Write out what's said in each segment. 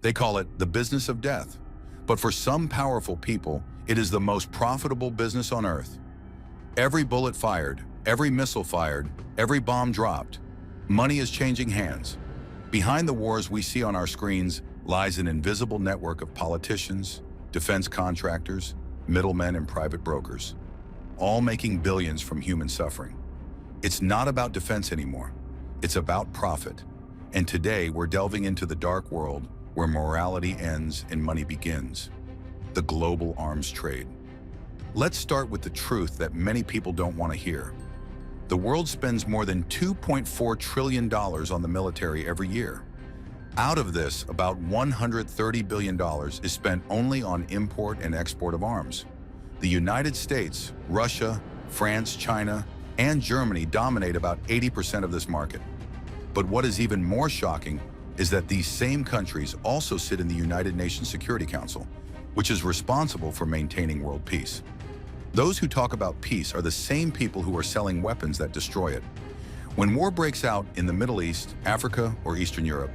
They call it the business of death. But for some powerful people, it is the most profitable business on earth. Every bullet fired, every missile fired, every bomb dropped, money is changing hands. Behind the wars we see on our screens lies an invisible network of politicians, defense contractors, middlemen, and private brokers, all making billions from human suffering. It's not about defense anymore. It's about profit. And today we're delving into the dark world where morality ends and money begins, the global arms trade. Let's start with the truth that many people don't want to hear. The world spends more than $2.4 trillion on the military every year. Out of this, about $130 billion is spent only on import and export of arms. The United States, Russia, France, China, and Germany dominate about 80% of this market. But what is even more shocking is that these same countries also sit in the United Nations Security Council, which is responsible for maintaining world peace. Those who talk about peace are the same people who are selling weapons that destroy it. When war breaks out in the Middle East, Africa, or Eastern Europe,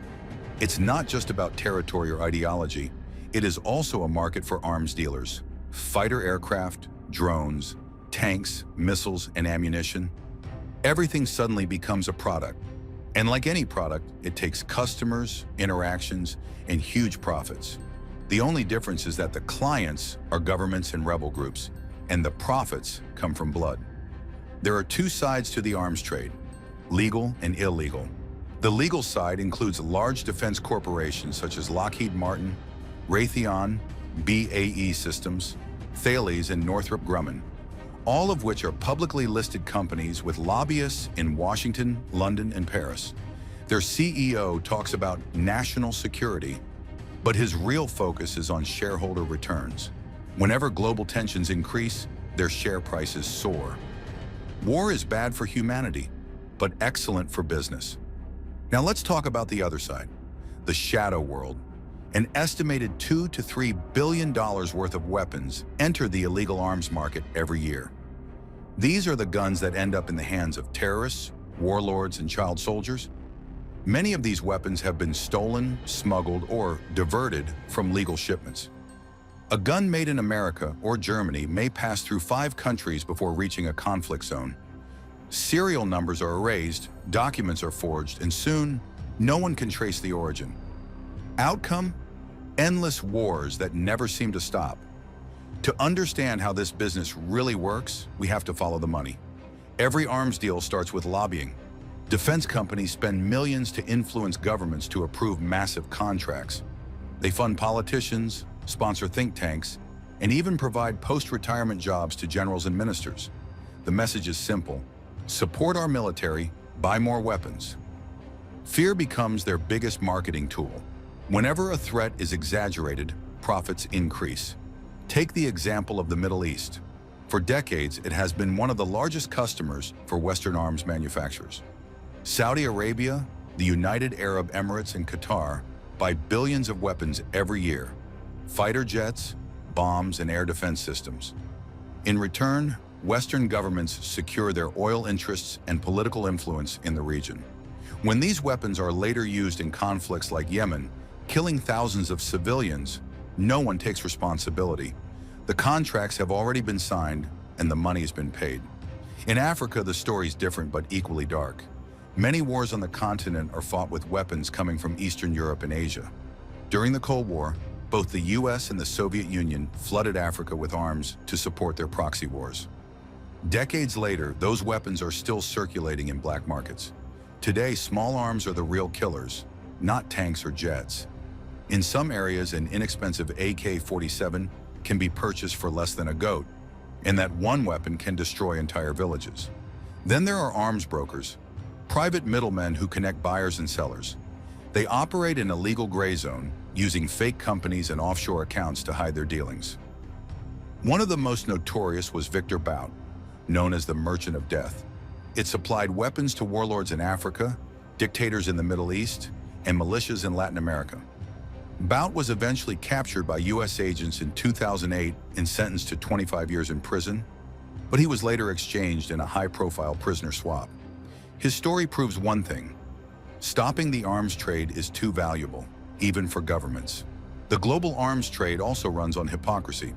it's not just about territory or ideology. It is also a market for arms dealers, fighter aircraft, drones, tanks, missiles, and ammunition. Everything suddenly becomes a product. And like any product, it takes customers, interactions, and huge profits. The only difference is that the clients are governments and rebel groups, and the profits come from blood. There are two sides to the arms trade, legal and illegal. The legal side includes large defense corporations such as Lockheed Martin, Raytheon, BAE Systems, Thales, and Northrop Grumman, all of which are publicly listed companies with lobbyists in Washington, London, and Paris. Their CEO talks about national security, but his real focus is on shareholder returns. Whenever global tensions increase, their share prices soar. War is bad for humanity, but excellent for business. Now let's talk about the other side, the shadow world. An estimated $2 to $3 billion worth of weapons enter the illegal arms market every year. These are the guns that end up in the hands of terrorists, warlords, and child soldiers. Many of these weapons have been stolen, smuggled, or diverted from legal shipments. A gun made in America or Germany may pass through 5 countries before reaching a conflict zone. Serial numbers are erased, documents are forged, and soon, no one can trace the origin. Outcome? Endless wars that never seem to stop. To understand how this business really works, we have to follow the money. Every arms deal starts with lobbying. Defense companies spend millions to influence governments to approve massive contracts. They fund politicians, sponsor think tanks, and even provide post-retirement jobs to generals and ministers. The message is simple: support our military, buy more weapons. Fear becomes their biggest marketing tool. Whenever a threat is exaggerated, profits increase. Take the example of the Middle East. For decades, it has been one of the largest customers for Western arms manufacturers. Saudi Arabia, the United Arab Emirates, and Qatar buy billions of weapons every year: fighter jets, bombs, and air defense systems. In return, Western governments secure their oil interests and political influence in the region. When these weapons are later used in conflicts like Yemen, killing thousands of civilians, no one takes responsibility. The contracts have already been signed and the money has been paid. In Africa, the story's different but equally dark. Many wars on the continent are fought with weapons coming from Eastern Europe and Asia. During the Cold War, both the US and the Soviet Union flooded Africa with arms to support their proxy wars. Decades later, those weapons are still circulating in black markets. Today, small arms are the real killers, not tanks or jets. In some areas, an inexpensive AK-47 can be purchased for less than a goat, and that one weapon can destroy entire villages. Then there are arms brokers, private middlemen who connect buyers and sellers. They operate in a legal gray zone, using fake companies and offshore accounts to hide their dealings. One of the most notorious was Victor Bout, known as the Merchant of Death. It supplied weapons to warlords in Africa, dictators in the Middle East, and militias in Latin America. Bout was eventually captured by US agents in 2008 and sentenced to 25 years in prison, but he was later exchanged in a high-profile prisoner swap. His story proves one thing: stopping the arms trade is too valuable. even for governments. The global arms trade also runs on hypocrisy.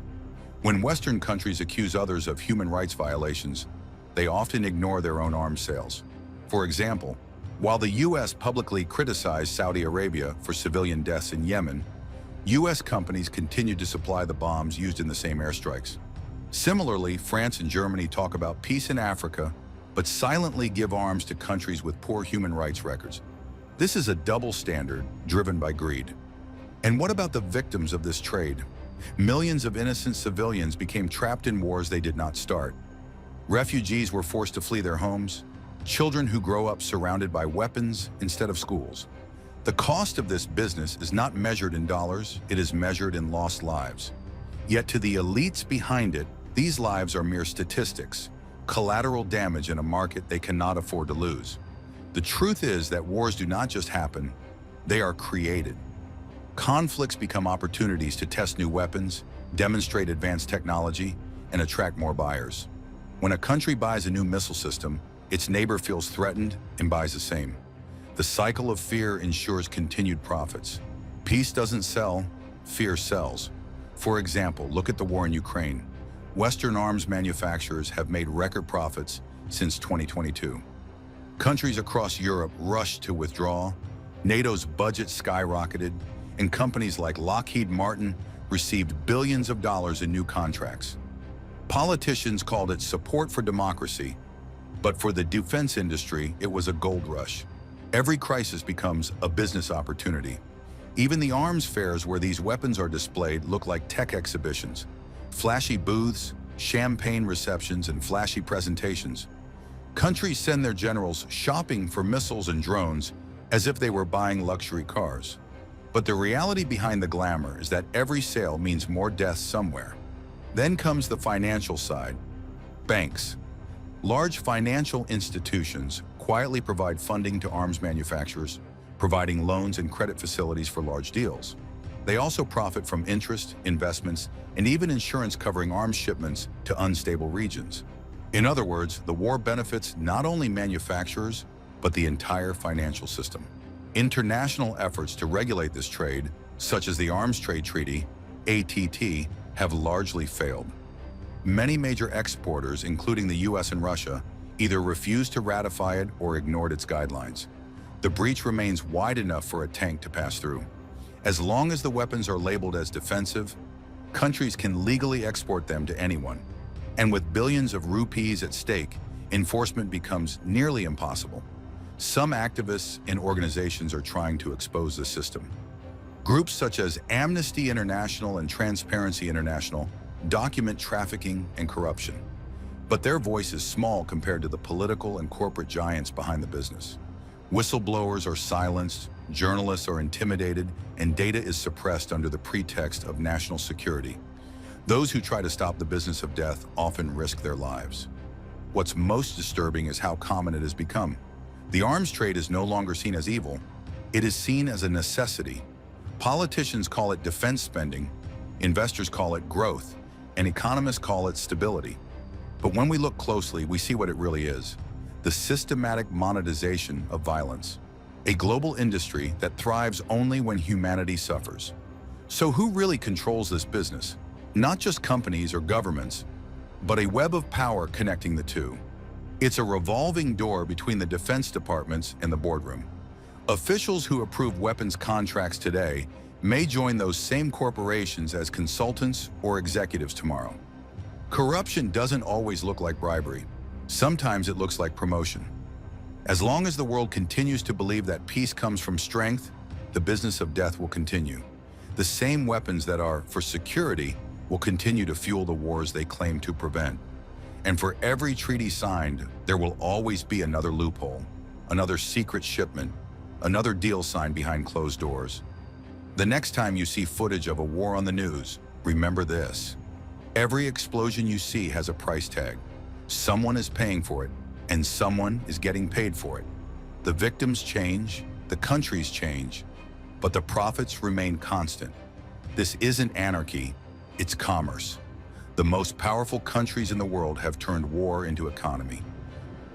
When Western countries accuse others of human rights violations, they often ignore their own arms sales. For example, while the U.S. publicly criticized Saudi Arabia for civilian deaths in Yemen, U.S. companies continued to supply the bombs used in the same airstrikes. Similarly, France and Germany talk about peace in Africa, but silently give arms to countries with poor human rights records. This is a double standard driven by greed. And what about the victims of this trade? Millions of innocent civilians became trapped in wars they did not start. Refugees were forced to flee their homes, children who grow up surrounded by weapons instead of schools. The cost of this business is not measured in dollars, it is measured in lost lives. Yet to the elites behind it, these lives are mere statistics, collateral damage in a market they cannot afford to lose. The truth is that wars do not just happen, they are created. Conflicts become opportunities to test new weapons, demonstrate advanced technology, and attract more buyers. When a country buys a new missile system, its neighbor feels threatened and buys the same. The cycle of fear ensures continued profits. Peace doesn't sell, fear sells. For example, look at the war in Ukraine. Western arms manufacturers have made record profits since 2022. Countries across Europe rushed to withdraw, NATO's budget skyrocketed, and companies like Lockheed Martin received billions of dollars in new contracts. Politicians called it support for democracy, but for the defense industry, it was a gold rush. Every crisis becomes a business opportunity. Even the arms fairs where these weapons are displayed look like tech exhibitions. Flashy booths, champagne receptions, and flashy presentations. Countries send their generals shopping for missiles and drones as if they were buying luxury cars. But the reality behind the glamour is that every sale means more deaths somewhere. Then comes the financial side. Banks. Large financial institutions quietly provide funding to arms manufacturers, providing loans and credit facilities for large deals. They also profit from interest, investments, and even insurance covering arms shipments to unstable regions. In other words, the war benefits not only manufacturers, but the entire financial system. International efforts to regulate this trade, such as the Arms Trade Treaty, ATT, have largely failed. Many major exporters, including the US and Russia, either refused to ratify it or ignored its guidelines. The breach remains wide enough for a tank to pass through. As long as the weapons are labeled as defensive, countries can legally export them to anyone. And with billions of rupees at stake, enforcement becomes nearly impossible. Some activists and organizations are trying to expose the system. Groups such as Amnesty International and Transparency International document trafficking and corruption. But their voice is small compared to the political and corporate giants behind the business. Whistleblowers are silenced, journalists are intimidated, and data is suppressed under the pretext of national security. Those who try to stop the business of death often risk their lives. What's most disturbing is how common it has become. The arms trade is no longer seen as evil. It is seen as a necessity. Politicians call it defense spending, investors call it growth, and economists call it stability. But when we look closely, we see what it really is: the systematic monetization of violence. A global industry that thrives only when humanity suffers. So who really controls this business? Not just companies or governments, but a web of power connecting the two. It's a revolving door between the defense departments and the boardroom. Officials who approve weapons contracts today may join those same corporations as consultants or executives tomorrow. Corruption doesn't always look like bribery. Sometimes it looks like promotion. As long as the world continues to believe that peace comes from strength, the business of death will continue. The same weapons that are for security will continue to fuel the wars they claim to prevent. And for every treaty signed, there will always be another loophole, another secret shipment, another deal signed behind closed doors. The next time you see footage of a war on the news, remember this: every explosion you see has a price tag. Someone is paying for it, and someone is getting paid for it. The victims change, the countries change, but the profits remain constant. This isn't anarchy, it's commerce. The most powerful countries in the world have turned war into economy.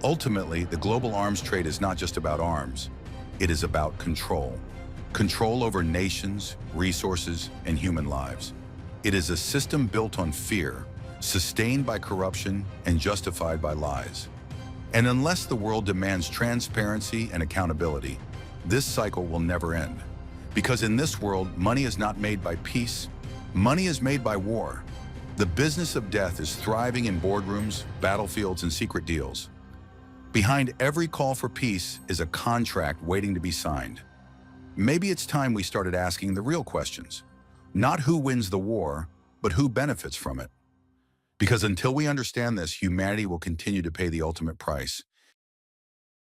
Ultimately, the global arms trade is not just about arms. It is about control. control over nations, resources, and human lives. It is a system built on fear, sustained by corruption, and justified by lies. And unless the world demands transparency and accountability, this cycle will never end. Because in this world, money is not made by peace, money is made by war. The business of death is thriving in boardrooms, battlefields, and secret deals. Behind every call for peace is a contract waiting to be signed. Maybe it's time we started asking the real questions. Not who wins the war, but who benefits from it. Because until we understand this, humanity will continue to pay the ultimate price.